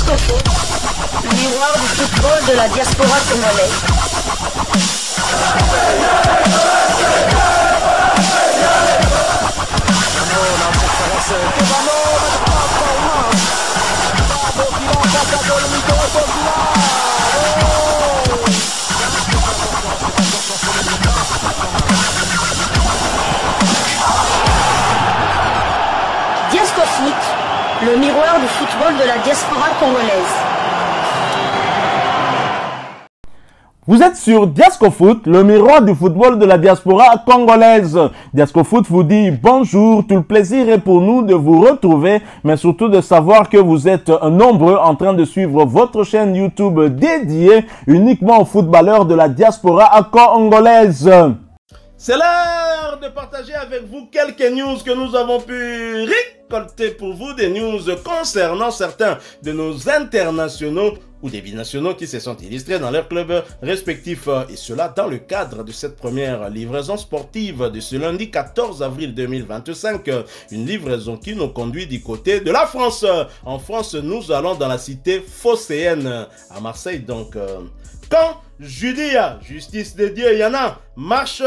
Disco Foot, le miroir du football de la diaspora congolaise. Disco Foot, le miroir du football de la diaspora congolaise. Vous êtes sur Disco Foot, le miroir du football de la diaspora congolaise. Disco Foot vous dit bonjour, tout le plaisir est pour nous de vous retrouver, mais surtout de savoir que vous êtes nombreux en train de suivre votre chaîne YouTube dédiée uniquement aux footballeurs de la diaspora congolaise. C'est l'heure de partager avec vous quelques news que nous avons pu récolter pour vous, des news concernant certains de nos internationaux ou des binationaux qui se sont illustrés dans leurs clubs respectifs, et cela dans le cadre de cette première livraison sportive de ce lundi 14 avril 2025, une livraison qui nous conduit du côté de la France. En France, nous allons dans la cité phocéenne, à Marseille donc. Quand Judéa, justice de Dieu, il y en a, marche,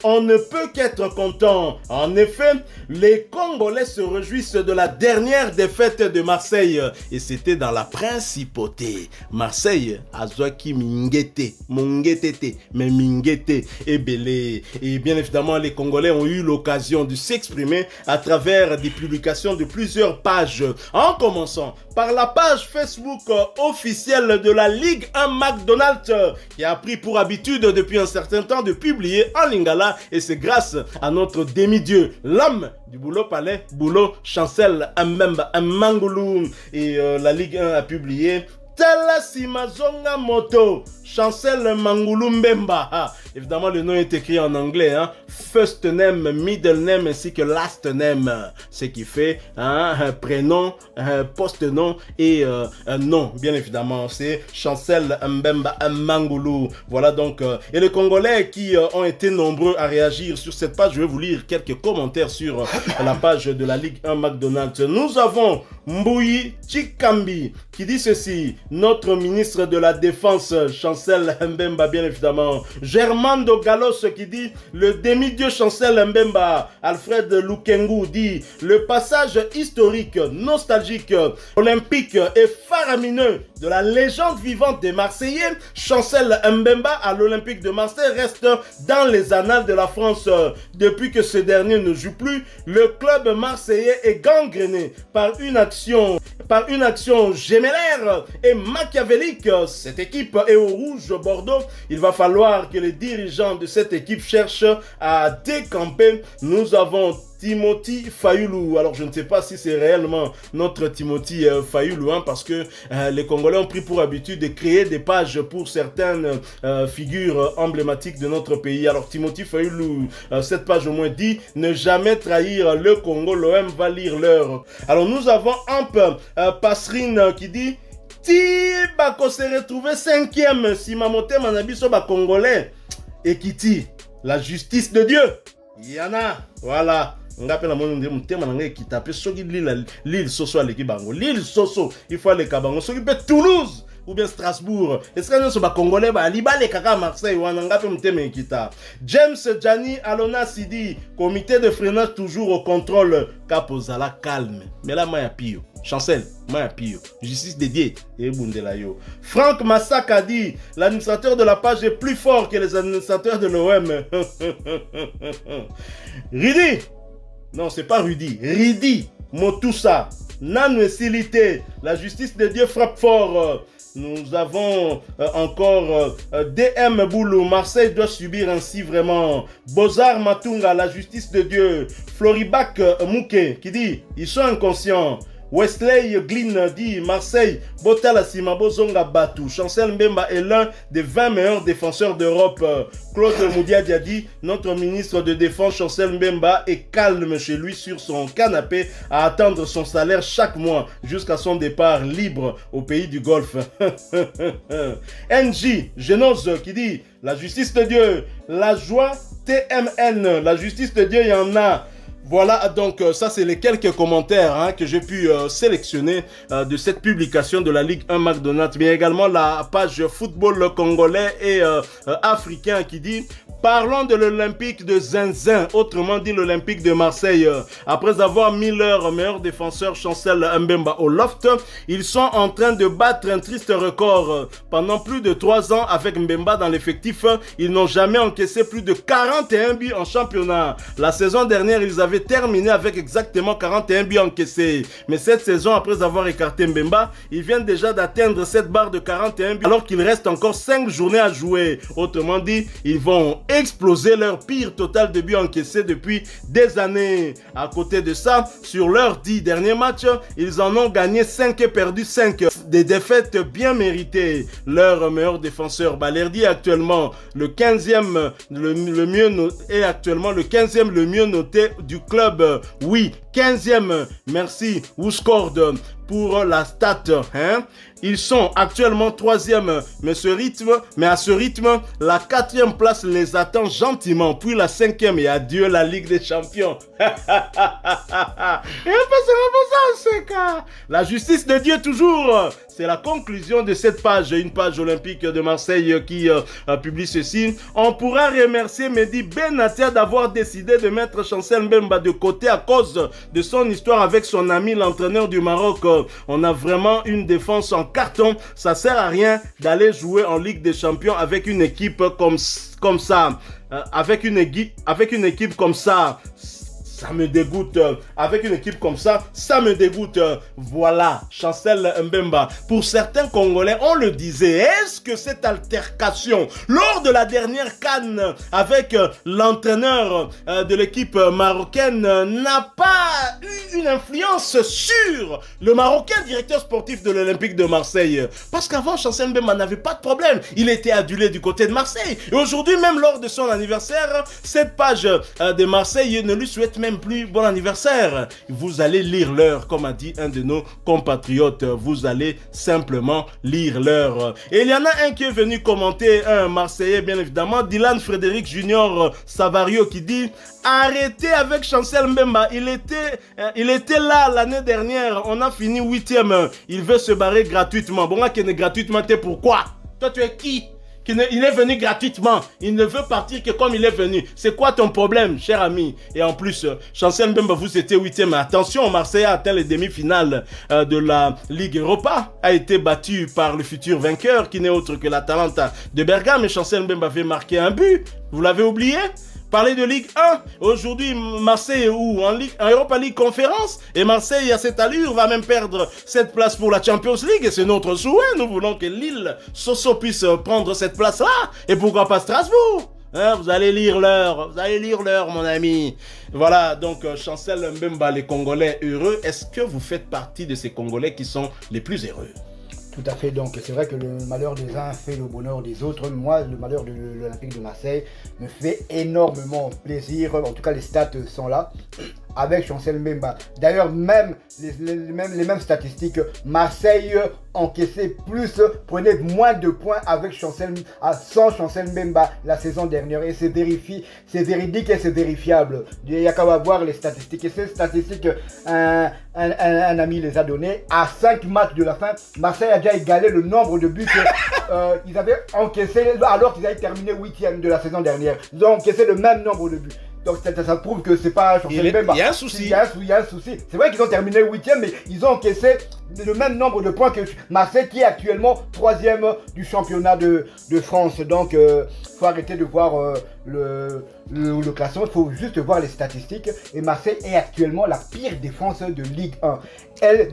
on ne peut qu'être content. En effet, les Congolais se réjouissent de la dernière défaite de Marseille. Et c'était dans la principauté. Marseille, Azwaki Mingete, Mongetete, mais Mingete et Belé. Et bien évidemment, les Congolais ont eu l'occasion de s'exprimer à travers des publications de plusieurs pages. En commençant par la page Facebook officielle de la Ligue 1 McDonald's, qui a pris pour habitude depuis un certain temps de publier en lingala, et c'est grâce à notre demi-dieu, l'homme du Boulot Palais, Boulot Chancel Mbemba Mangulu, et la Ligue 1 a publié Tala Simazonga Moto, Chancel Mangulu Mbemba. Évidemment, le nom est écrit en anglais, hein. First name, middle name ainsi que last name. Ce qui fait un prénom, un post-nom et un nom, bien évidemment. C'est Chancel Mbemba Mangulu. Voilà donc. Et les Congolais qui ont été nombreux à réagir sur cette page, je vais vous lire quelques commentaires sur la page de la Ligue 1 McDonald's. Nous avons Mbouyi Chikambi qui dit ceci. Notre ministre de la Défense, Chancel Mbemba, bien évidemment. Germando Galos qui dit le demi-dieu Chancel Mbemba. Alfred Lukengu dit le passage historique, nostalgique, olympique et faramineux de la légende vivante des Marseillais. Chancel Mbemba à l'Olympique de Marseille reste dans les annales de la France. Depuis que ce dernier ne joue plus, le club marseillais est gangréné par une action gémellaire et machiavélique. Cette équipe est au rouge Bordeaux. Il va falloir que les dirigeants de cette équipe cherchent à décamper. Nous avons Timothy Fayulu. Alors je ne sais pas si c'est réellement notre Timothy Fayulu, hein, parce que les Congolais ont pris pour habitude de créer des pages pour certaines figures emblématiques de notre pays. Alors Timothy Fayulu, cette page au moins dit ne jamais trahir le Congo, l'OM va lire l'heure. Alors nous avons Amp Passerine qui dit ti bako se retrouver 5e si mamote manabiso ba Congolais et qui dit la justice de Dieu. Il y en a, voilà. On appelle l'île Soso à l'équipe Bango. L'île Soso, il faut aller à Bango. S'occuper Toulouse ou bien Strasbourg. Est-ce que nous sommes Congolais? Liba les kaka Marseille ou James Gianni Alona Sidi, comité de freinage toujours au contrôle. Capozala calme. Mais là, moi, pio. Chancel, moi, pio. Justice dédiée. Et Bundelayo. Franck Massaka dit l'administrateur de la page est plus fort que les administrateurs de l'OM. Ridi. Non, c'est pas Rudy. Ridi. Motoussa. Nanou Silité. La justice de Dieu frappe fort. Nous avons encore DM Boulou. Marseille doit subir ainsi vraiment. Bozar Matunga, la justice de Dieu. Floribac Mouké qui dit ils sont inconscients. Wesley Glynn dit Marseille, Botala Simabo Zonga Batou. Chancel Mbemba est l'un des 20 meilleurs défenseurs d'Europe. Claude Moudiadi a dit notre ministre de Défense Chancel Mbemba est calme chez lui sur son canapé à attendre son salaire chaque mois jusqu'à son départ libre au pays du Golfe. NJ Genose qui dit la justice de Dieu, la joie TMN, la justice de Dieu, il y en a. Voilà, donc ça c'est les quelques commentaires hein, que j'ai pu sélectionner de cette publication de la Ligue 1 McDonald's, mais également la page football congolais et africain qui dit: parlons de l'Olympique de Zinzin, autrement dit l'Olympique de Marseille. Après avoir mis leur meilleur défenseur Chancel Mbemba au loft, ils sont en train de battre un triste record. Pendant plus de 3 ans avec Mbemba dans l'effectif, ils n'ont jamais encaissé plus de 41 buts en championnat. La saison dernière, ils avaient terminé avec exactement 41 buts encaissés. Mais cette saison, après avoir écarté Mbemba, ils viennent déjà d'atteindre cette barre de 41 buts alors qu'il reste encore 5 journées à jouer. Autrement dit, ils vont exploser leur pire total de buts encaissés depuis des années. À côté de ça, sur leurs 10 derniers matchs, ils en ont gagné 5 et perdu 5. Des défaites bien méritées. Leur meilleur défenseur Balerdi est actuellement le 15e le mieux noté du club. Oui, 15e. Merci Ouskord pour la stat. Hein? Ils sont actuellement 3e, mais à ce rythme, la 4e place les attend gentiment, puis la 5e et adieu la Ligue des Champions. La justice de Dieu toujours. C'est la conclusion de cette page, une page olympique de Marseille qui publie ceci. On pourra remercier Mehdi Benatia d'avoir décidé de mettre Chancel Mbemba de côté à cause de son histoire avec son ami l'entraîneur du Maroc. On a vraiment une défense en carton. Ça sert à rien d'aller jouer en Ligue des Champions avec une équipe comme ça. Avec une équipe comme ça. Ça me dégoûte. Avec une équipe comme ça, ça me dégoûte. Voilà, Chancel Mbemba. Pour certains Congolais, on le disait, est-ce que cette altercation lors de la dernière CAN avec l'entraîneur de l'équipe marocaine n'a pas eu une influence sur le Marocain directeur sportif de l'Olympique de Marseille? Parce qu'avant, Chancel Mbemba n'avait pas de problème. Il était adulé du côté de Marseille. Et aujourd'hui, même lors de son anniversaire, cette page de Marseille ne lui souhaite même plus bon anniversaire. Vous allez lire l'heure, comme a dit un de nos compatriotes. Vous allez simplement lire l'heure. Et il y en a un qui est venu commenter, un Marseillais bien évidemment, Dylan Frédéric Junior Savario, qui dit: arrêtez avec Chancel Mbemba. Il était là l'année dernière. On a fini 8e. Il veut se barrer gratuitement. Bon, là, qu'il est gratuitement, t'es pourquoi? Toi, tu es qui? Il est venu gratuitement. Il ne veut partir que comme il est venu. C'est quoi ton problème, cher ami? Et en plus, Chancel Mbemba, vous étiez 8e. Attention, Marseille a atteint les demi-finales de la Ligue Europa. A été battu par le futur vainqueur, qui n'est autre que l'Atalanta de Bergame. Et Chancel Mbemba avait marqué un but. Vous l'avez oublié? Parler de Ligue 1, aujourd'hui Marseille est où? En Europa League Conférence, et Marseille à cette allure va même perdre cette place pour la Champions League, et c'est notre souhait. Nous voulons que Lille Soso puisse prendre cette place-là, et pourquoi pas Strasbourg? Hein, vous allez lire l'heure, mon ami. Voilà, donc Chancel Mbemba, les Congolais heureux. Est-ce que vous faites partie de ces Congolais qui sont les plus heureux? Tout à fait, donc c'est vrai que le malheur des uns fait le bonheur des autres. Moi, le malheur de l'Olympique de Marseille me fait énormément plaisir. En tout cas, les stats sont là avec Chancel Mbemba. D'ailleurs, même les mêmes statistiques, Marseille encaissait plus, prenait moins de points avec sans Chancel Mbemba la saison dernière. Et c'est véridique et c'est vérifiable. Il n'y a qu'à voir les statistiques. Et ces statistiques, un ami les a données. À 5 matchs de la fin, Marseille a déjà égalé le nombre de buts qu'ils avaient encaissé alors qu'ils avaient terminé 8e de la saison dernière. Ils ont encaissé le même nombre de buts. Donc ça prouve que c'est pas Chancel Mbemba. Il y a un souci. Il y a un souci. C'est vrai qu'ils ont terminé 8e, mais ils ont encaissé le même nombre de points que Marseille, qui est actuellement 3e du championnat de France. Donc faut arrêter de voir le classement, il faut juste voir les statistiques. Et Marseille est actuellement la pire défense de Ligue 1.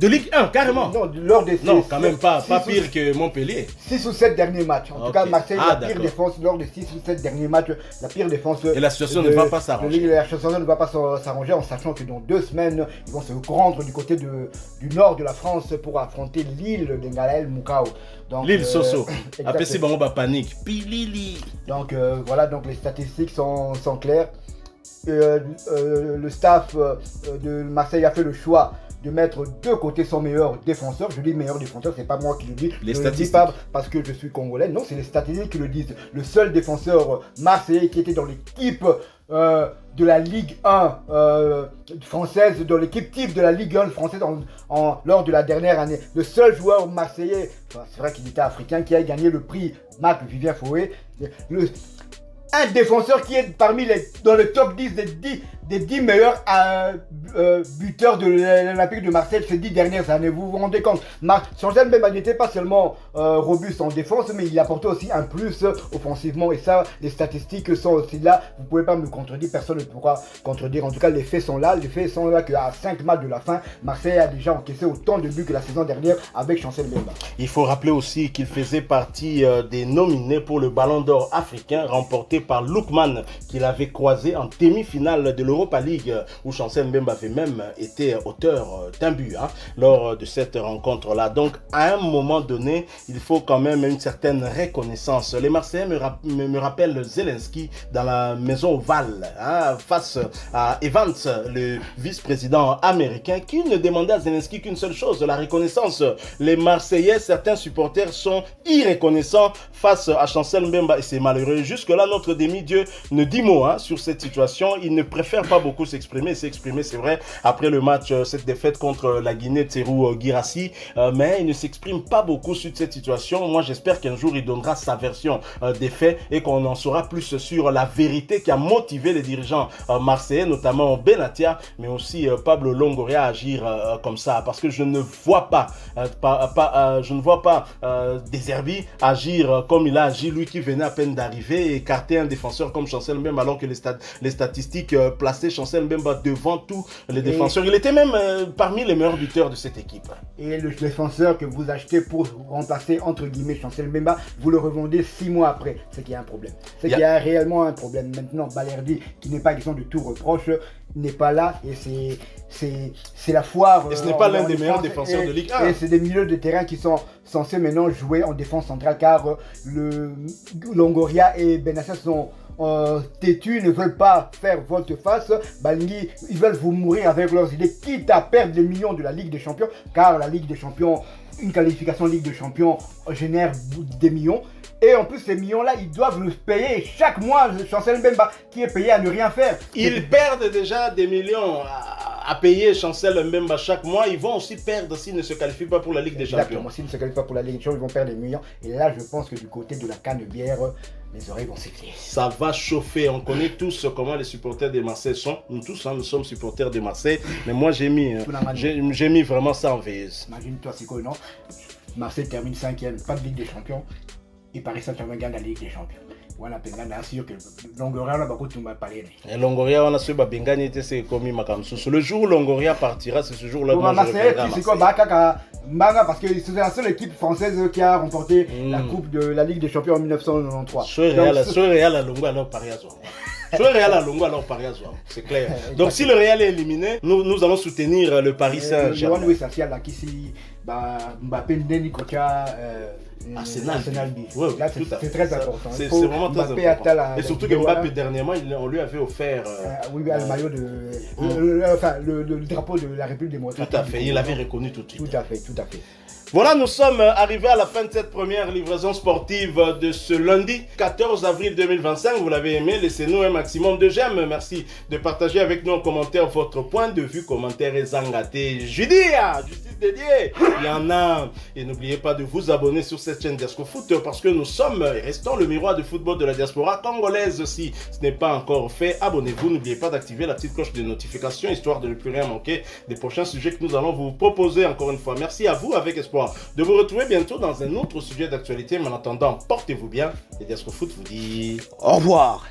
De Ligue 1, carrément? Non, lors des non, quand même pas pire que Montpellier. 6 ou 7 derniers matchs. En tout cas, Marseille est la pire défense lors des 6 ou 7 derniers matchs. La pire défense. Et la situation ne va pas s'arranger. La situation ne va pas s'arranger, en sachant que dans 2 semaines, ils vont se rendre du côté du nord de la France pour affronter Lille de Ngalael Moukao. Lille Soso. Après, c'est bon, panique. Pilili. Donc voilà, donc les statistiques sont claires. Le staff de Marseille a fait le choix de mettre de côté son meilleur défenseur. Je dis meilleur défenseur, c'est pas moi qui le dis. Les je statistiques. le dis pas parce que je suis congolais. Non, c'est les statistiques qui le disent. Le seul défenseur marseillais qui était dans l'équipe de la Ligue 1 française, dans l'équipe type de la Ligue 1 française lors de la dernière année. Le seul joueur marseillais, enfin, c'est vrai qu'il était africain, qui a gagné le prix Marc-Vivien Foé. Un défenseur qui est dans le top 10 des 10 meilleurs buteurs de l'Olympique de Marseille ces 10 dernières années. Vous vous rendez compte, Chancel Mbemba n'était pas seulement robuste en défense, mais il apportait aussi un plus offensivement. Et ça, les statistiques sont aussi là. Vous ne pouvez pas me contredire, personne ne pourra contredire. En tout cas, les faits sont là. Les faits sont là qu'à 5 matchs de la fin, Marseille a déjà encaissé autant de buts que la saison dernière avec Chancel Mbemba. Il faut rappeler aussi qu'il faisait partie des nominés pour le Ballon d'Or africain remporté par Lookman, qu'il avait croisé en demi-finale de l'Europa League, où Chancel Mbemba avait même été auteur d'un but lors de cette rencontre-là. Donc, à un moment donné, il faut quand même une certaine reconnaissance. Les Marseillais me rappellent Zelensky dans la maison ovale, face à Evans, le vice-président américain, qui ne demandait à Zelensky qu'une seule chose, la reconnaissance. Les Marseillais, certains supporters sont irreconnaissants face à Chancel Mbemba, et c'est malheureux. Jusque-là, notre demi-dieu ne dit mot sur cette situation. Il ne préfère pas beaucoup s'exprimer, c'est vrai, après le match, cette défaite contre la Guinée, Tserou Guirassy, mais il ne s'exprime pas beaucoup sur cette situation. Moi, j'espère qu'un jour, il donnera sa version des faits et qu'on en saura plus sur la vérité qui a motivé les dirigeants marseillais, notamment Benatia, mais aussi Pablo Longoria à agir comme ça, parce que je ne vois pas, Deserbi agir comme il a agi, lui qui venait à peine d'arriver, et écarter un défenseur comme Chancel Mbemba, alors que les statistiques plaçaient Chancel Mbemba devant tous les défenseurs. Il était même parmi les meilleurs buteurs de cette équipe. Et le défenseur que vous achetez pour remplacer entre guillemets Chancel Mbemba, vous le revendez 6 mois après. C'est qu'il y a un problème. C'est qu'il y a réellement un problème. Maintenant, Balerdi, qui n'est pas question de tout reproche, n'est pas là, et c'est la foire. Et ce n'est pas l'un des meilleurs défenseurs de Ligue 1. Et c'est des milieux de terrain qui sont censés maintenant jouer en défense centrale, car Longoria et Benassia sont têtus, ne veulent pas faire volte-face. Bangui, ils veulent vous mourir avec leurs idées, quitte à perdre des millions de la Ligue des Champions, car la Ligue des Champions, une qualification Ligue des Champions génère des millions. Et en plus, ces millions-là, ils doivent le payer chaque mois. Chancel Mbemba, qui est payé à ne rien faire. Ils perdent déjà des millions à payer Chancel Mbemba chaque mois. Ils vont aussi perdre s'ils ne se qualifient pas pour la Ligue des Champions. Exactement, s'ils ne se qualifient pas pour la Ligue des Champions, ils vont perdre des millions. Et là, je pense que du côté de la Canebière, les oreilles vont siffler. Ça va chauffer. On connaît tous comment les supporters de Marseille sont. Nous tous, nous sommes supporters de Marseille. Mais moi, j'ai mis vraiment ça en veilleuse. Imagine-toi, c'est quoi, non? Marseille termine 5e, pas de Ligue des Champions. Et Paris Saint-Germain gagne la Ligue des Champions. Voilà, Bengana assure que Longoria va beaucoup tout parler. Et Longoria, on a su Bengana était c'est commis Makamsous. Le jour où Longoria partira, c'est ce jour-là. Pour Marseille, c'est quoi Bakaka Manga, parce que c'est la seule équipe française qui a remporté la Coupe de la Ligue des Champions en 1993. Ce Real à Longo alors Paris à Zouan. Le Real à Longo alors Paris à Zouan, c'est clair. Donc si le Real est éliminé, nous allons soutenir le Paris Saint-Germain. Le essentiel là qui si Mbappé Ndeni Kocha Arsenal B. Ouais, là c'est très important. C'est vraiment très important. Et surtout que Mbappé dernièrement, on lui avait offert le maillot le drapeau de la République démocratique. Tout à fait, il l'avait reconnu tout de suite. Tout à fait. Voilà, nous sommes arrivés à la fin de cette première livraison sportive de ce lundi 14 avril 2025. Vous l'avez aimé, laissez-nous un maximum de j'aime. Merci de partager avec nous en commentaire votre point de vue, commentaire et zangaté. Judia, justice dédiée, il y en a. Et n'oubliez pas de vous abonner sur cette chaîne Diasco Foot, parce que nous sommes et restons le miroir du football de la diaspora congolaise. Si ce n'est pas encore fait, abonnez-vous. N'oubliez pas d'activer la petite cloche de notification, histoire de ne plus rien manquer des prochains sujets que nous allons vous proposer. Encore une fois, merci à vous avec espoir de vous retrouver bientôt dans un autre sujet d'actualité. Mais en attendant, portez-vous bien. Et Diasco Foot vous dit au revoir.